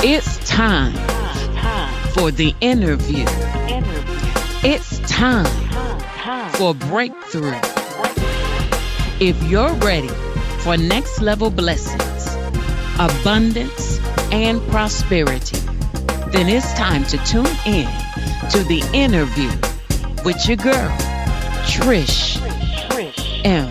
It's time for the interview. It's time for breakthrough. If you're ready for next level blessings, abundance, and prosperity, then it's time to tune in to the interview with your girl, Trish M.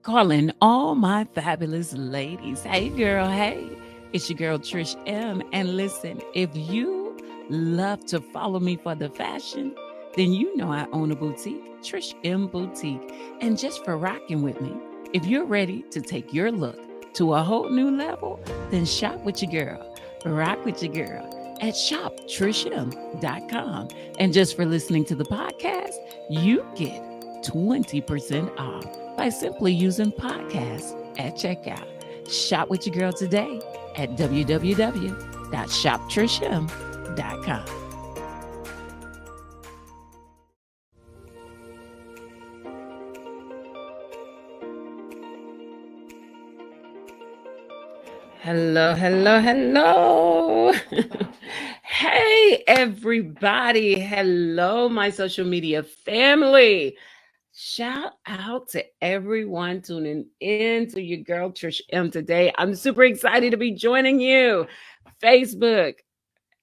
Calling all my fabulous ladies. Hey girl, hey. It's your girl Trish M. And listen, if you love to follow me for the fashion, then you know I own a boutique, Trish M Boutique. And just for rocking with me, if you're ready to take your look to a whole new level, then shop with your girl, rock with your girl at shoptrishem.com. And just for listening to the podcast, you get 20% off by simply using podcast at checkout. Shop with your girl today at www.shoptrishem.com. Hello, hello, hello. Hey, everybody. Hello, my social media family. Shout out to everyone tuning in to your girl Trish M today. I'm super excited to be joining you. Facebook,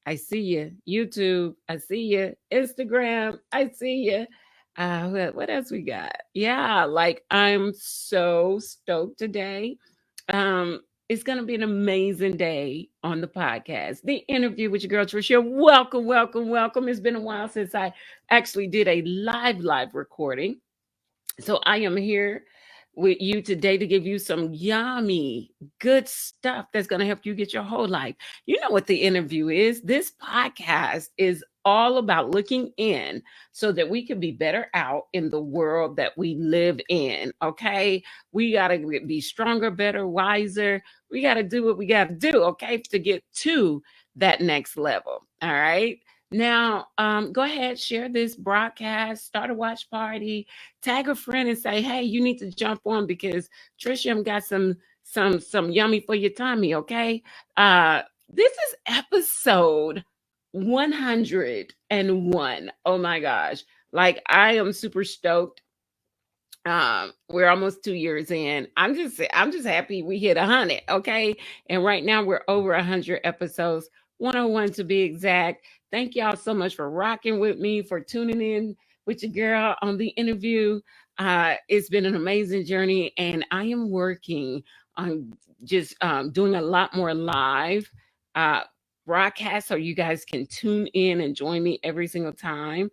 I see you. YouTube, I see you. Instagram, I see you. What else we got? Yeah, like I'm so stoked today. It's going to be an amazing day on the podcast. The interview with your girl Tricia. Welcome, welcome, welcome. It's been a while since I actually did a live recording. So I am here with you today to give you some yummy, good stuff that's going to help you get your whole life. You know what the interview is. This podcast is all about looking in so that we can be better out in the world that we live in. Okay. We got to be stronger, better, wiser. We got to do what we got to do. Okay. To get to that next level. All right. Now, go ahead, share this broadcast, start a watch party, tag a friend and say, hey, you need to jump on because Tricia got some yummy for your tummy, okay? This is episode 101. Oh my gosh. Like I am super stoked. We're almost 2 years in. I'm just happy we hit 100, okay? And right now we're over 100 episodes, 101 to be exact. Thank y'all so much for rocking with me, for tuning in with your girl on the interview. It's been an amazing journey, and I am working on just doing a lot more live broadcasts so you guys can tune in and join me every single time.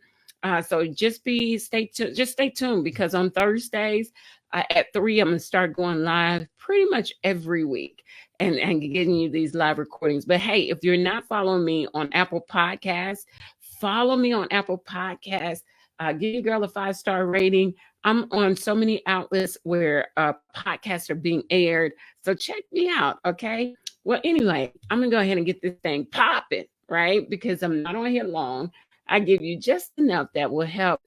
So stay tuned because on Thursdays at 3, I'm going to start going live pretty much every week and getting you these live recordings. But hey, if you're not following me on Apple Podcasts, follow me on Apple Podcasts. Give your girl a 5-star rating. I'm on so many outlets where podcasts are being aired. So check me out, okay? Well, anyway, I'm going to go ahead and get this thing popping, right? Because I'm not on here long. I give you just enough that will help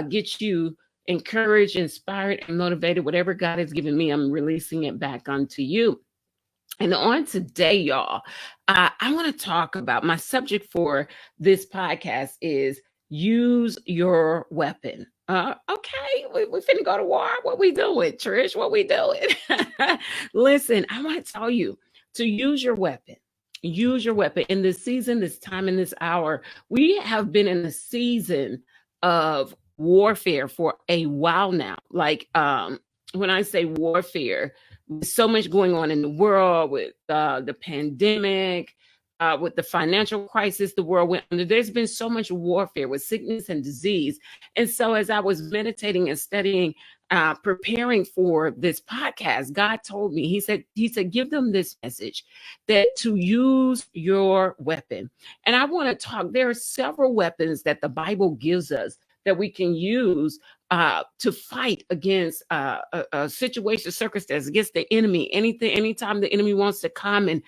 get you encouraged, inspired, and motivated. Whatever God has given me, I'm releasing it back onto you. And on today, y'all, I want to talk about my subject for this podcast is use your weapon. Okay, we finna go to war. What we doing, Trish? What we doing? Listen, I want to tell you to use your weapon. Use your weapon in this season, this time, in this hour. We have been in a season of warfare for a while now. Like when I say warfare, so much going on in the world with the pandemic, with the financial crisis the world went under. There's been so much warfare with sickness and disease. And so as I was meditating and studying, preparing for this podcast, God told me, he said, give them this message that to use your weapon. And I want to talk, there are several weapons that the Bible gives us that we can use to fight against a situation, circumstance, against the enemy. Anytime the enemy wants to come and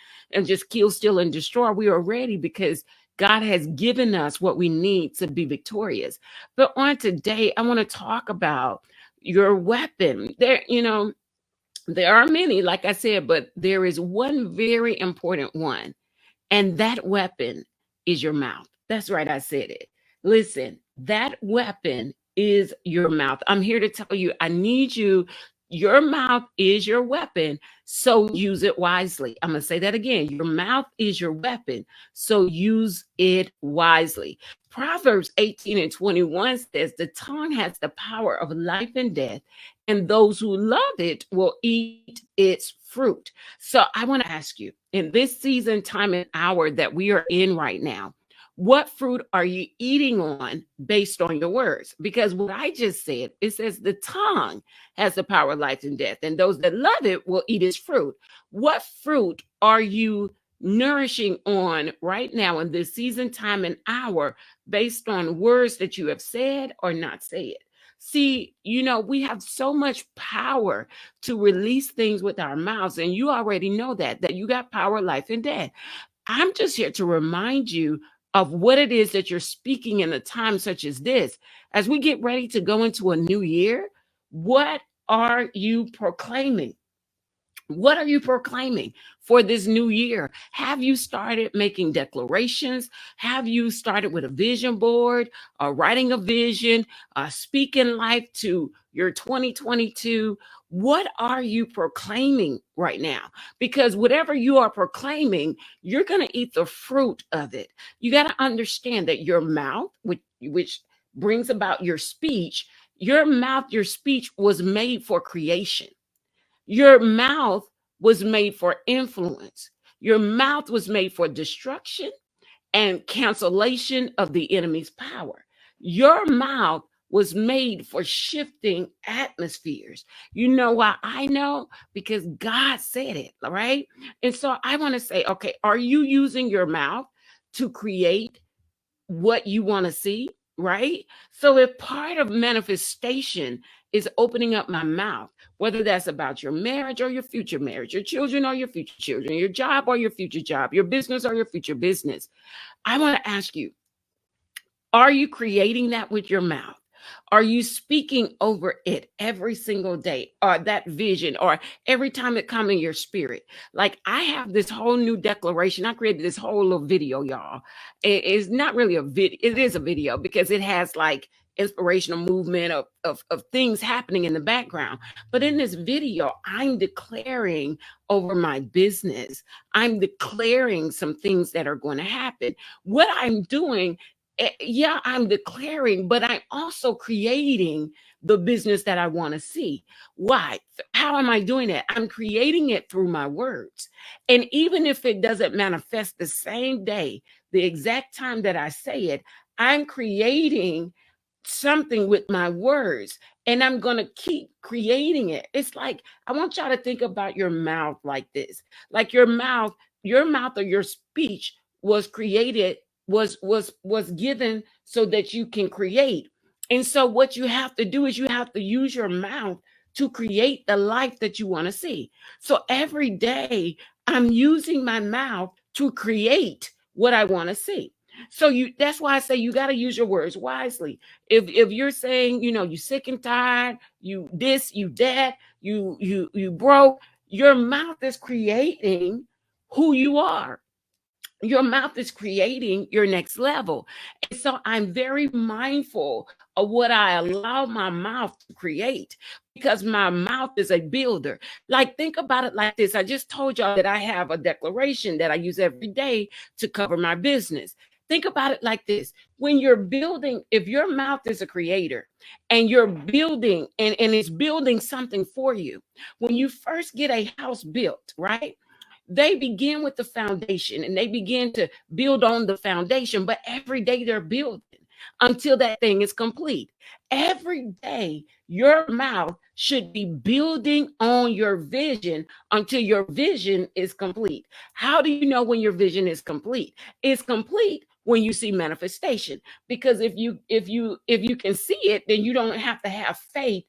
just kill, steal, and destroy, we are ready because God has given us what we need to be victorious. But on today, I want to talk about your weapon. There are many, like I said, but there is one very important one, and that weapon is your mouth. That's right, I said it. Listen, that weapon is your mouth. I'm here to tell you, I need you. Your mouth is your weapon, so use it wisely. I'm going to say that again. Your mouth is your weapon, so use it wisely. Proverbs 18:21 says, the tongue has the power of life and death, and those who love it will eat its fruit. So I want to ask you, in this season, time, and hour that we are in right now, what fruit are you eating on based on your words? Because what I just said, it says the tongue has the power of life and death, and those that love it will eat its fruit. What fruit are you nourishing on right now in this season, time, and hour based on words that you have said or not said? See, we have so much power to release things with our mouths, and you already know that you got power, life, and death. I'm just here to remind you of what it is that you're speaking in a time such as this. As we get ready to go into a new year, what are you proclaiming? What are you proclaiming for this new year? Have you started making declarations? Have you started with a vision board, writing a vision, speaking life to your 2022? What are you proclaiming right now? Because whatever you are proclaiming, you're going to eat the fruit of it. You got to understand that your mouth, which brings about your speech, your speech was made for creation. Your mouth was made for influence. Your mouth was made for destruction and cancellation of the enemy's power. Your mouth was made for shifting atmospheres. You know why I know? Because God said it, all right? And so I want to say, okay, are you using your mouth to create what you want to see, right? So if part of manifestation is opening up my mouth, whether that's about your marriage or your future marriage, your children or your future children, your job or your future job, your business or your future business, I want to ask you, are you creating that with your mouth? Are you speaking over it every single day, or that vision, or every time it comes in your spirit? Like, I have this whole new declaration. I created this whole little video, y'all. It's not really a video. It is a video because it has like inspirational movement of things happening in the background. But in this video, I'm declaring over my business. I'm declaring some things that are going to happen. What I'm doing, yeah, I'm declaring, but I'm also creating the business that I want to see. Why? How am I doing that? I'm creating it through my words. And even if it doesn't manifest the same day, the exact time that I say it, I'm creating something with my words, and I'm going to keep creating it. It's like, I want y'all to think about your mouth like this. Like your mouth or your speech was created, was given so that you can create. And so what you have to do is you have to use your mouth to create the life that you want to see. So every day I'm using my mouth to create what I want to see. So that's why I say you got to use your words wisely. If you're saying, you sick and tired, you this, you that, you broke, your mouth is creating who you are. Your mouth is creating your next level. And so I'm very mindful of what I allow my mouth to create, because my mouth is a builder. Like, think about it like this. I just told y'all that I have a declaration that I use every day to cover my business. Think about it like this. When you're building, if your mouth is a creator and you're building and it's building something for you, when you first get a house built, right? They begin with the foundation and they begin to build on the foundation, but every day they're building until that thing is complete. Every day, your mouth should be building on your vision until your vision is complete. How do you know when your vision is complete? It's complete when you see manifestation. Because if you can see it, then you don't have to have faith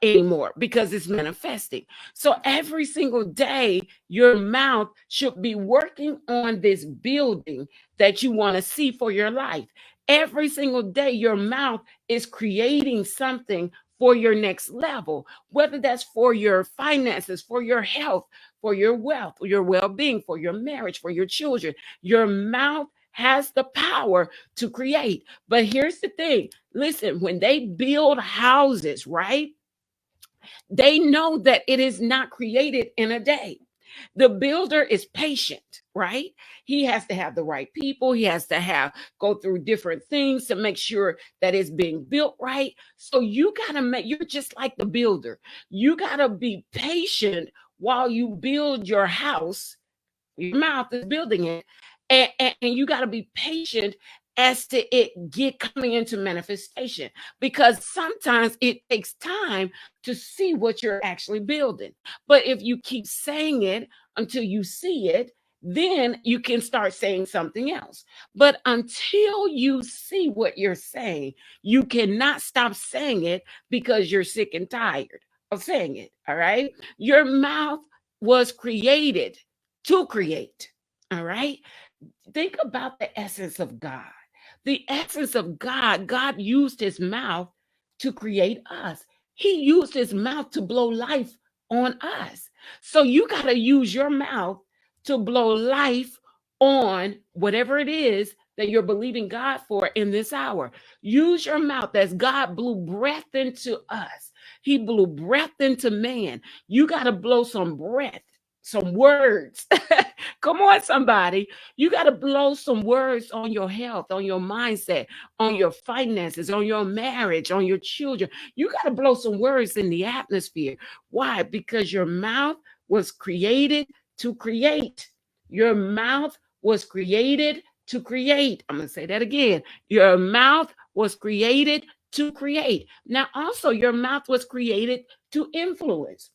anymore, because it's manifesting. So every single day, your mouth should be working on this building that you want to see for your life. Every single day, your mouth is creating something for your next level, whether that's for your finances, for your health, for your wealth, your well-being, for your marriage, for your children. Your mouth has the power to create. But here's the thing. Listen, when they build houses, right? They know that it is not created in a day. The builder is patient, right? He has to have the right people. He has to have go through different things to make sure that it's being built right. So you got to make, you're just like the builder. You got to be patient while you build your house. Your mouth is building it, and you got to be patient as to it get coming into manifestation, because sometimes it takes time to see what you're actually building. But if you keep saying it until you see it, then you can start saying something else. But until you see what you're saying, you cannot stop saying it, because you're sick and tired of saying it. All right, your mouth was created to create. All right. Think about the essence of God. The essence of God, God used his mouth to create us. He used his mouth to blow life on us. So you got to use your mouth to blow life on whatever it is that you're believing God for in this hour. Use your mouth as God blew breath into us. He blew breath into man. You got to blow some breath, some words. Come on, somebody. You got to blow some words on your health, on your mindset, on your finances, on your marriage, on your children. You got to blow some words in the atmosphere. Why? Because your mouth was created to create. Your mouth was created to create. I'm going to say that again. Your mouth was created to create. Now, also, your mouth was created to influence.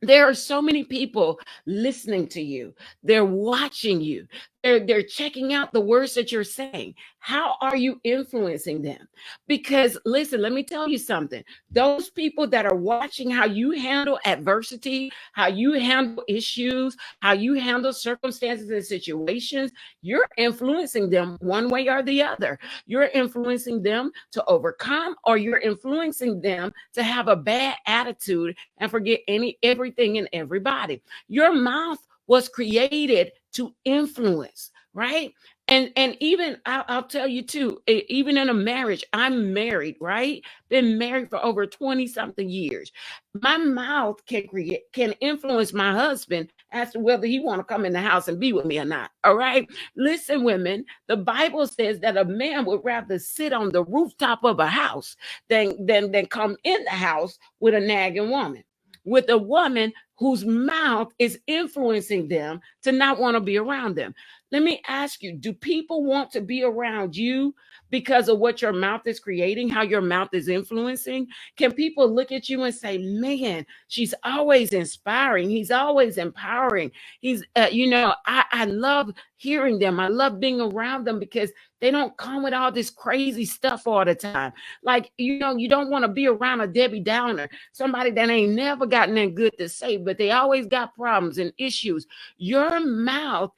There are so many people listening to you. They're watching you. They're checking out the words that you're saying. How are you influencing them? Because listen, let me tell you something. Those people that are watching how you handle adversity, how you handle issues, how you handle circumstances and situations, you're influencing them one way or the other. You're influencing them to overcome, or you're influencing them to have a bad attitude and forget everything and everybody. Your mouth was created to influence, right? And even I'll tell you too, even in a marriage, I'm married, right? Been married for over 20 something years. My mouth can influence my husband as to whether he want to come in the house and be with me or not. All right. Listen, women, the Bible says that a man would rather sit on the rooftop of a house than come in the house with a nagging woman, with a woman whose mouth is influencing them to not want to be around them. Let me ask you, do people want to be around you because of what your mouth is creating, how your mouth is influencing? Can people look at you and say, man, she's always inspiring. He's always empowering. He's, I love hearing them. I love being around them because they don't come with all this crazy stuff all the time. Like, you don't want to be around a Debbie Downer, somebody that ain't never gotten that good to say, but they always got problems and issues. Your mouth,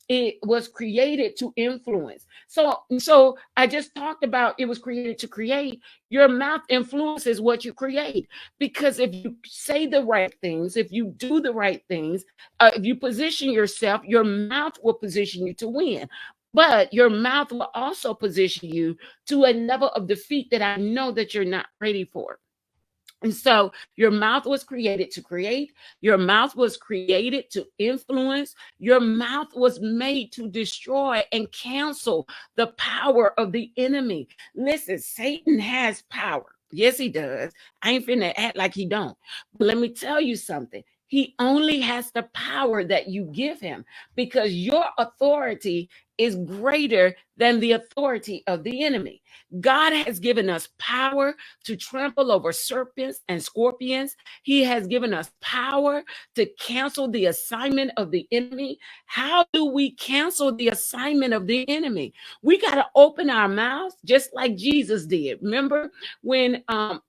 it was created to influence. So I just talked about it was created to create. Your mouth influences what you create, because if you say the right things, if you do the right things, if you position yourself, your mouth will position you to win. But your mouth will also position you to a level of defeat that I know that you're not ready for. And so your mouth was created to create. Your mouth was created to influence. Your mouth was made to destroy and cancel the power of the enemy. Listen, Satan has power. Yes, he does. I ain't finna act like he don't. But let me tell you something. He only has the power that you give him, because your authority is greater than the authority of the enemy. God has given us power to trample over serpents and scorpions. He has given us power to cancel the assignment of the enemy. How do we cancel the assignment of the enemy? We got to open our mouths just like Jesus did. Remember when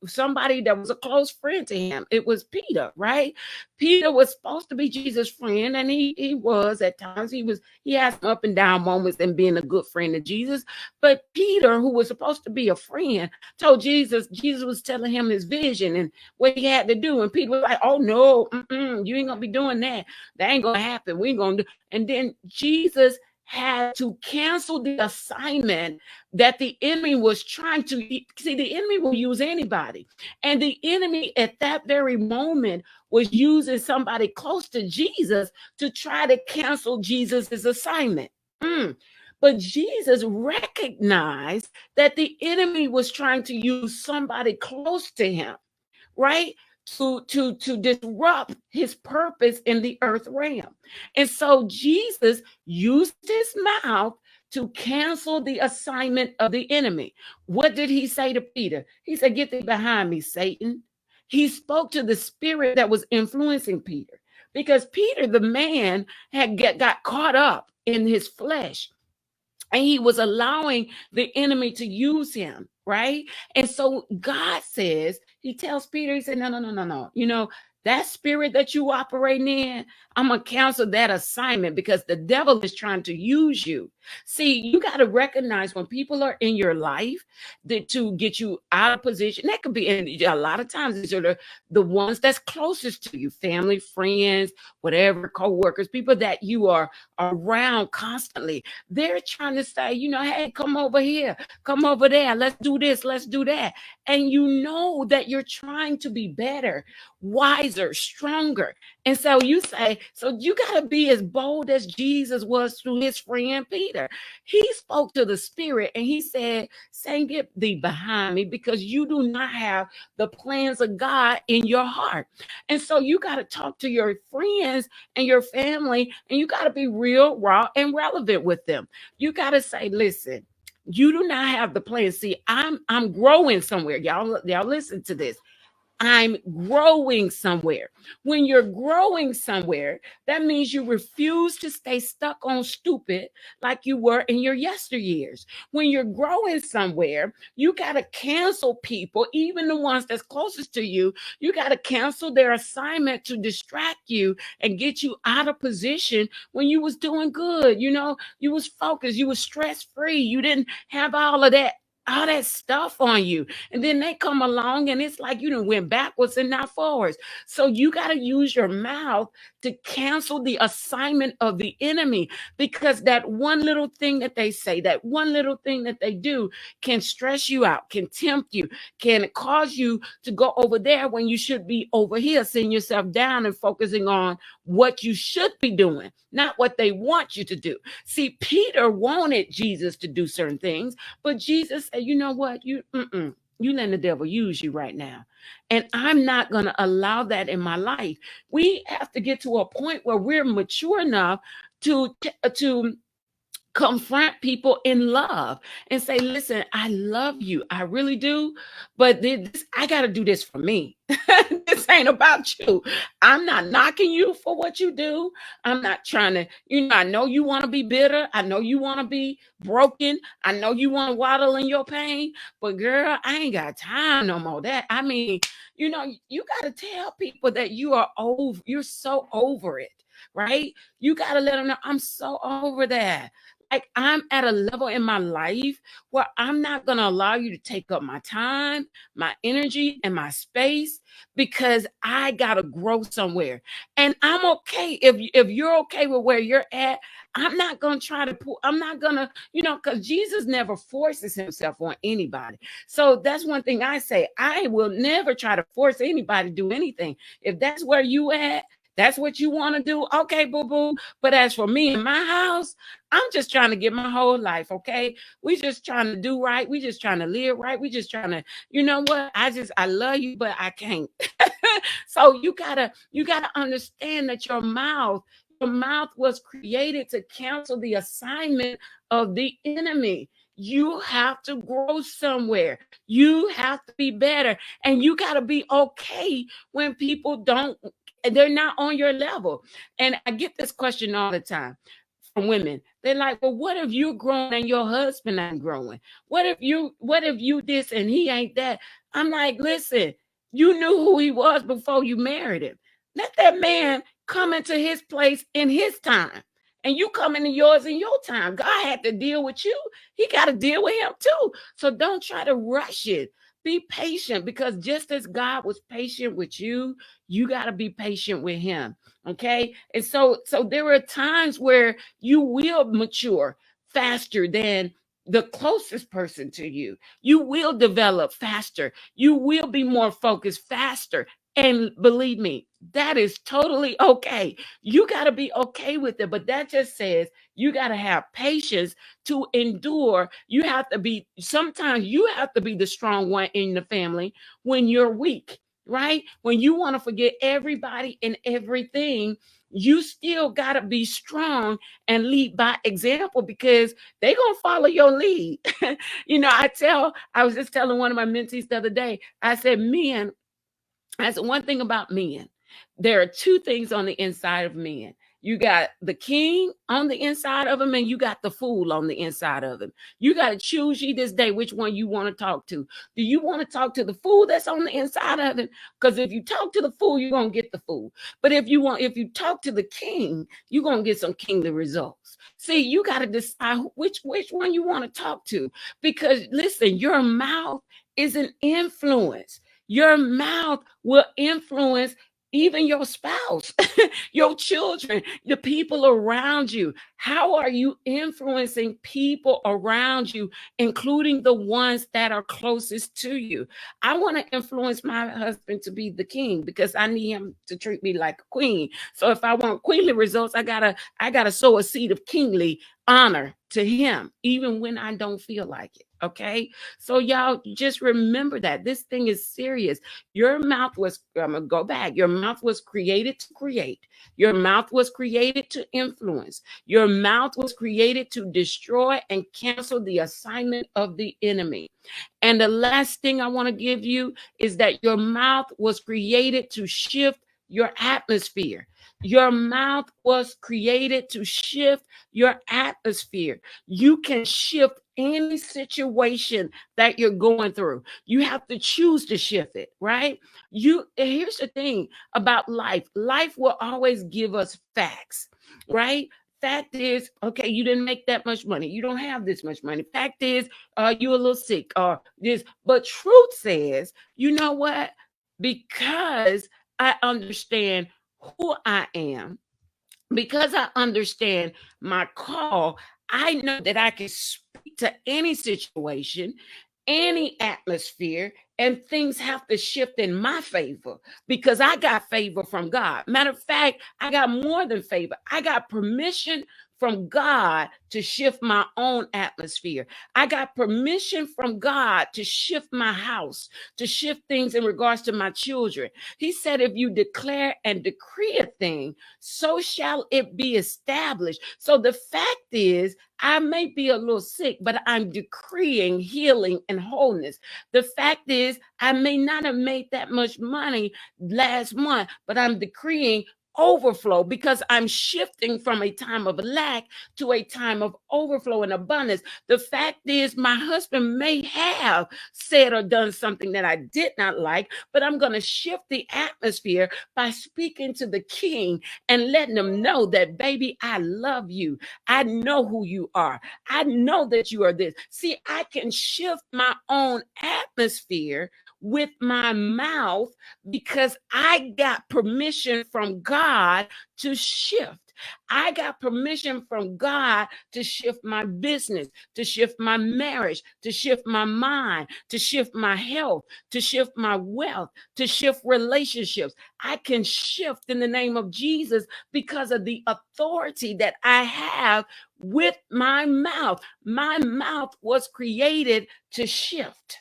somebody that was a close friend to him, it was Peter, right? Peter was supposed to be Jesus' friend, and he was at times. He had some up and down moments and being a good friend to Jesus. But Peter, who was supposed to be a friend, told Jesus was telling him his vision and what he had to do. And Peter was like, oh, no, you ain't going to be doing that. That ain't going to happen. We ain't going to do. And then Jesus had to cancel the assignment that the enemy was trying to see. The enemy will use anybody, and the enemy at that very moment was using somebody close to Jesus to try to cancel Jesus's assignment. But Jesus recognized that the enemy was trying to use somebody close to him, right? To disrupt his purpose in the earth realm. And so Jesus used his mouth to cancel the assignment of the enemy. What did he say to Peter? He said, get thee behind me, Satan. He spoke to the spirit that was influencing Peter, because Peter, the man, had got caught up in his flesh, and he was allowing the enemy to use him, right? And so God says, he tells Peter, he said, no, no, no, no, no. That spirit that you operating in, I'm going to cancel that assignment, because the devil is trying to use you. See, you got to recognize when people are in your life that to get you out of position. That could be, and a lot of times these are the ones that's closest to you, family, friends, whatever, co-workers, people that you are around constantly. They're trying to say, hey, come over here, come over there, let's do this, let's do that. And that you're trying to be better, wiser, stronger. And so you say, so you got to be as bold as Jesus was through his friend Peter. He spoke to the spirit and he said, Satan, get thee behind me, because you do not have the plans of God in your heart. And so you got to talk to your friends and your family, and you got to be real, raw, and relevant with them. You got to say, listen, you do not have the plan. See, I'm growing somewhere. Y'all listen to this. I'm growing somewhere. When you're growing somewhere, that means you refuse to stay stuck on stupid like you were in your yesteryears. When you're growing somewhere, you got to cancel people, even the ones that's closest to you. You got to cancel their assignment to distract you and get you out of position when you was doing good. You was focused, you was stress-free. You didn't have all that stuff on you. And then they come along and it's like you done went backwards and not forwards. So you got to use your mouth to cancel the assignment of the enemy, because that one little thing that they say, that one little thing that they do can stress you out, can tempt you, can cause you to go over there when you should be over here, sitting yourself down and focusing on what you should be doing, not what they want you to do. See, Peter wanted Jesus to do certain things, but Jesus said, you know what? You letting the devil use you right now. And I'm not going to allow that in my life. We have to get to a point where we're mature enough to confront people in love and say, listen, I love you. I really do. But I got to do this for me. This ain't about you. I'm not knocking you for what you do. I'm not trying to, I know you want to be bitter. I know you want to be broken. I know you want to waddle in your pain. But girl, I ain't got time no more. You got to tell people that you're so over it, right? You got to let them know, I'm so over that. Like, I'm at a level in my life where I'm not going to allow you to take up my time, my energy, and my space, because I got to grow somewhere. And I'm okay if you're okay with where you're at. I'm not going to try to I'm not going to, because Jesus never forces himself on anybody. So that's one thing I say. I will never try to force anybody to do anything. If that's where you at, that's what you want to do. Okay, boo-boo. But as for me in my house, I'm just trying to get my whole life, okay? We just trying to do right. We just trying to live right. We just trying to, you know what? I love you, but I can't. So you gotta understand that your mouth was created to cancel the assignment of the enemy. You have to grow somewhere. You have to be better. And you got to be okay when people they're not on your level. And I get this question all the time from women. They're like, well, what if you're growing and your husband ain't growing? What if you this and he ain't that? I'm like, listen, you knew who he was before you married him. Let that man come into his place in his time. and you come into yours in your time. God had to deal with you. He got to deal with him too. So don't try to rush it. Be patient, because just as God was patient with you got to be patient with him. Okay. And so there are times where you will mature faster than the closest person to you. You will develop faster. You will be more focused faster. And believe me, that is totally okay. You got to be okay with it. But that just says you got to have patience to endure. Sometimes you have to be the strong one in the family when you're weak, right? When you want to forget everybody and everything, you still got to be strong and lead by example, because they're going to follow your lead. I was just telling one of my mentees the other day, I said, men, that's one thing about men. There are two things on the inside of men. You got the king on the inside of him, and you got the fool on the inside of him. You got to choose ye this day which one you want to talk to. Do you want to talk to the fool that's on the inside of him? Because if you talk to the fool, you're gonna get the fool. But if you talk to the king, you're gonna get some kingly results. See, you got to decide which one you want to talk to. Because listen, your mouth is an influence. Your mouth will influence even your spouse, your children, the people around you. How are you influencing people around you, including the ones that are closest to you? I want to influence my husband to be the king, because I need him to treat me like a queen. So if I want queenly results, I gotta sow a seed of kingly honor to him, even when I don't feel like it. Okay. So y'all just remember that this thing is serious. Your mouth was, I'm gonna go back. Your mouth was created to create. Your mouth was created to influence. Your mouth was created to destroy and cancel the assignment of the enemy. And the last thing I want to give you is that your mouth was created to shift your atmosphere. Your mouth was created to shift your atmosphere. You can shift any situation that you're going through. You have to choose to shift it, right? Here's the thing about life. Life will always give us facts, right? Fact is, okay, you didn't make that much money. You don't have this much money. Fact is, you're a little sick or this. But truth says, you know what? Because I understand who I am, because I understand my call, I know that I can speak to any situation, any atmosphere, and things have to shift in my favor, because I got favor from God. Matter of fact, I got more than favor. I got permission from God to shift my own atmosphere. I got permission from God to shift my house, to shift things in regards to my children. He said, if you declare and decree a thing, so shall it be established. So the fact is, I may be a little sick, but I'm decreeing healing and wholeness. The fact is, I may not have made that much money last month, but I'm decreeing overflow, because I'm shifting from a time of lack to a time of overflow and abundance. The fact is, my husband may have said or done something that I did not like, but I'm going to shift the atmosphere by speaking to the king and letting him know that, baby, I love you. I know who you are. I know that you are this. See, I can shift my own atmosphere with my mouth, because I got permission from God to shift. I got permission from God to shift my business, to shift my marriage, to shift my mind, to shift my health, to shift my wealth, to shift relationships. I can shift in the name of Jesus because of the authority that I have with my mouth. My mouth was created to shift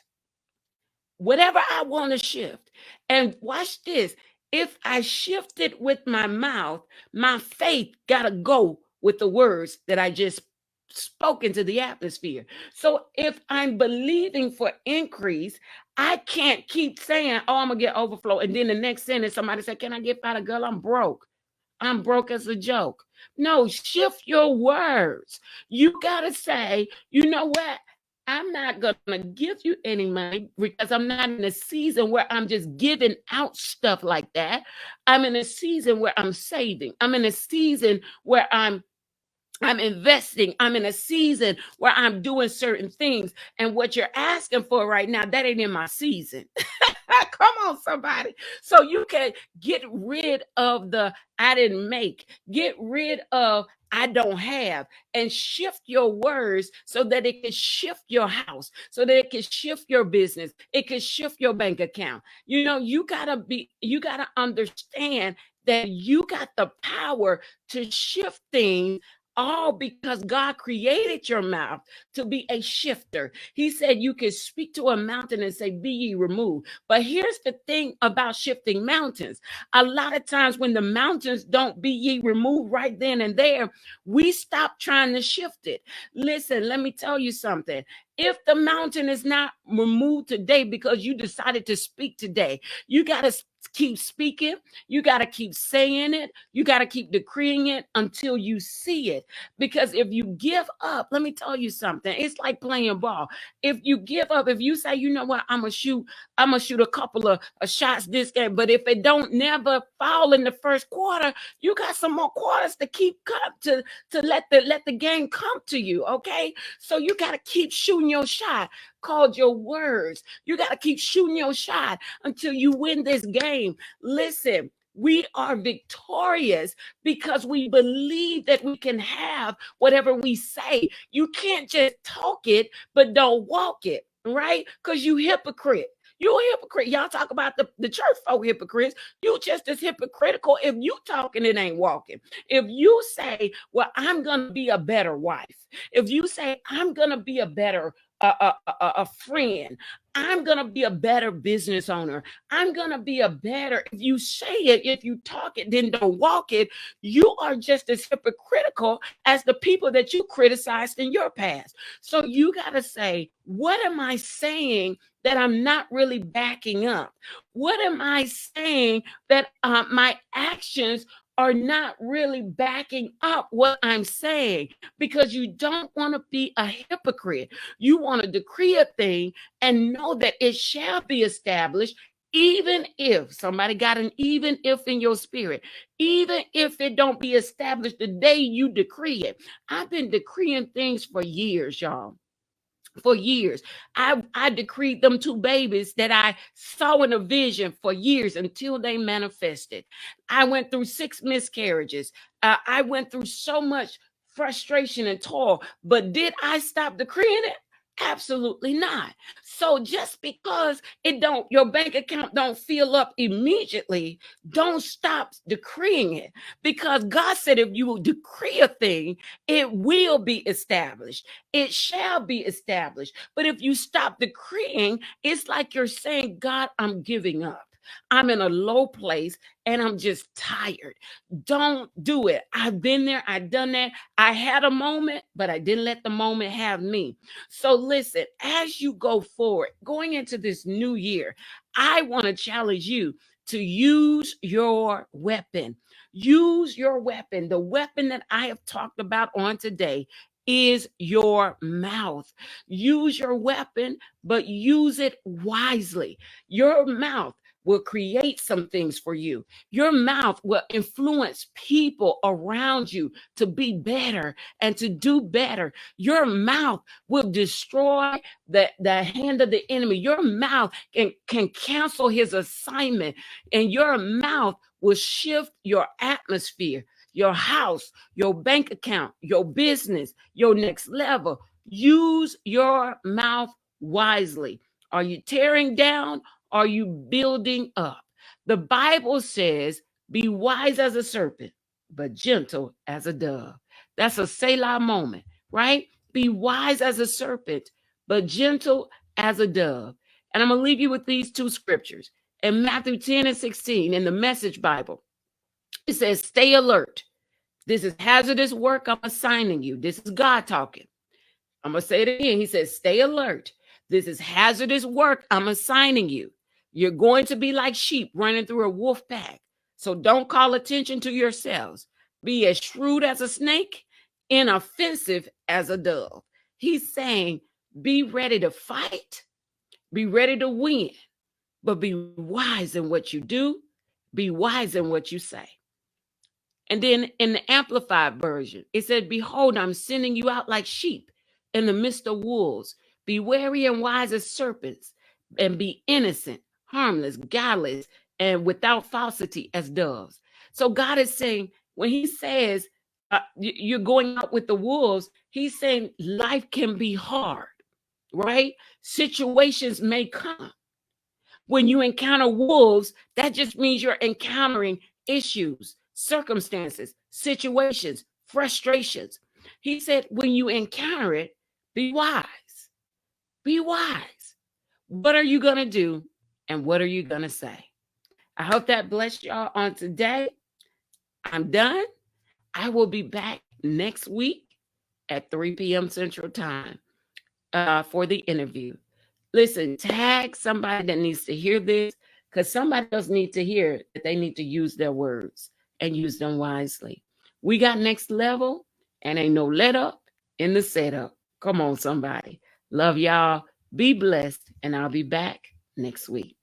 whatever I want to shift. And watch this. If I shift it with my mouth, my faith got to go with the words that I just spoke into the atmosphere. So if I'm believing for increase, I can't keep saying, oh, I'm going to get overflow. And then the next sentence, somebody said, can I get by the girl? I'm broke. I'm broke as a joke. No, shift your words. You got to say, you know what? I'm not going to give you any money, because I'm not in a season where I'm just giving out stuff like that. I'm in a season where I'm saving. I'm in a season where I'm I'm investing. I'm in a season where I'm doing certain things. And what you're asking for right now, that ain't in my season. Come on, somebody. So you can get rid of the I didn't make, get rid of I don't have, and shift your words so that it can shift your house, so that it can shift your business, it can shift your bank account. You gotta understand that you got the power to shift things, all because God created your mouth to be a shifter. He said you can speak to a mountain and say, be ye removed. But here's the thing about shifting mountains. A lot of times when the mountains don't be ye removed right then and there, we stop trying to shift it. Listen, let me tell you something. If the mountain is not removed today because you decided to speak today, you got to keep speaking. You got to keep saying it. You got to keep decreeing it until you see it. Because if you give up, let me tell you something. It's like playing ball. If you give up, if you say, you know what, I'm gonna shoot a couple of shots this game, but if it don't never fall in the first quarter, you got some more quarters to keep to let the game come to you. Okay, so you got to keep shooting your shot called your words. You got to keep shooting your shot until you win this game. Listen, we are victorious because we believe that we can have whatever we say. You can't just talk it, but don't walk it, right? Because you hypocrite. You a hypocrite. Y'all talk about the church folk hypocrites. You just as hypocritical if you talking it ain't walking. If you say, well, I'm going to be a better wife. If you say, I'm going to be a better a friend. I'm going to be a better business owner. I'm going to be a better, if you say it, if you talk it, then don't walk it, you are just as hypocritical as the people that you criticized in your past. So you got to say, what am I saying that I'm not really backing up? What am I saying that my actions are not really backing up what I'm saying? Because you don't want to be a hypocrite. You want to decree a thing and know that it shall be established, even if somebody got an even if in your spirit, even if it don't be established the day you decree it. I've been decreeing things for years, y'all. For years. I decreed them two babies that I saw in a vision for years until they manifested. I went through 6 miscarriages. I went through so much frustration and toil, but did I stop decreeing it? Absolutely not. So just because it don't, your bank account don't fill up immediately, don't stop decreeing it, because God said if you will decree a thing, it will be established. It shall be established. But if you stop decreeing, it's like you're saying, God, I'm giving up. I'm in a low place and I'm just tired. Don't do it. I've been there. I've done that. I had a moment, but I didn't let the moment have me. So listen, as you go forward, going into this new year, I want to challenge you to use your weapon. Use your weapon. The weapon that I have talked about on today is your mouth. Use your weapon, but use it wisely. Your mouth will create some things for you. Your mouth will influence people around you to be better and to do better. Your mouth will destroy the hand of the enemy. Your mouth can cancel his assignment, and your mouth will shift your atmosphere, your house, your bank account, your business, your next level. Use your mouth wisely. Are you tearing down? Are you building up? The Bible says, be wise as a serpent, but gentle as a dove. That's a Selah moment, right? Be wise as a serpent, but gentle as a dove. And I'm going to leave you with these two scriptures. In Matthew 10 and 16, in the Message Bible, it says, stay alert. This is hazardous work I'm assigning you. This is God talking. I'm going to say it again. He says, stay alert. This is hazardous work I'm assigning you. You're going to be like sheep running through a wolf pack. So don't call attention to yourselves. Be as shrewd as a snake, inoffensive as a dove. He's saying, be ready to fight, be ready to win, but be wise in what you do, be wise in what you say. And then in the Amplified version, it said, behold, I'm sending you out like sheep in the midst of wolves. Be wary and wise as serpents, and be innocent, harmless, guileless, and without falsity as doves. So God is saying, when he says you're going out with the wolves, he's saying life can be hard, right? Situations may come. When you encounter wolves, that just means you're encountering issues, circumstances, situations, frustrations. He said, when you encounter it, be wise. Be wise. What are you going to do? And what are you going to say? I hope that blessed y'all on today. I'm done. I will be back next week at 3 p.m. Central Time for the interview. Listen, tag somebody that needs to hear this, because somebody else needs to hear that they need to use their words and use them wisely. We got next level, and ain't no let up in the setup. Come on, somebody. Love y'all. Be blessed, and I'll be back next week.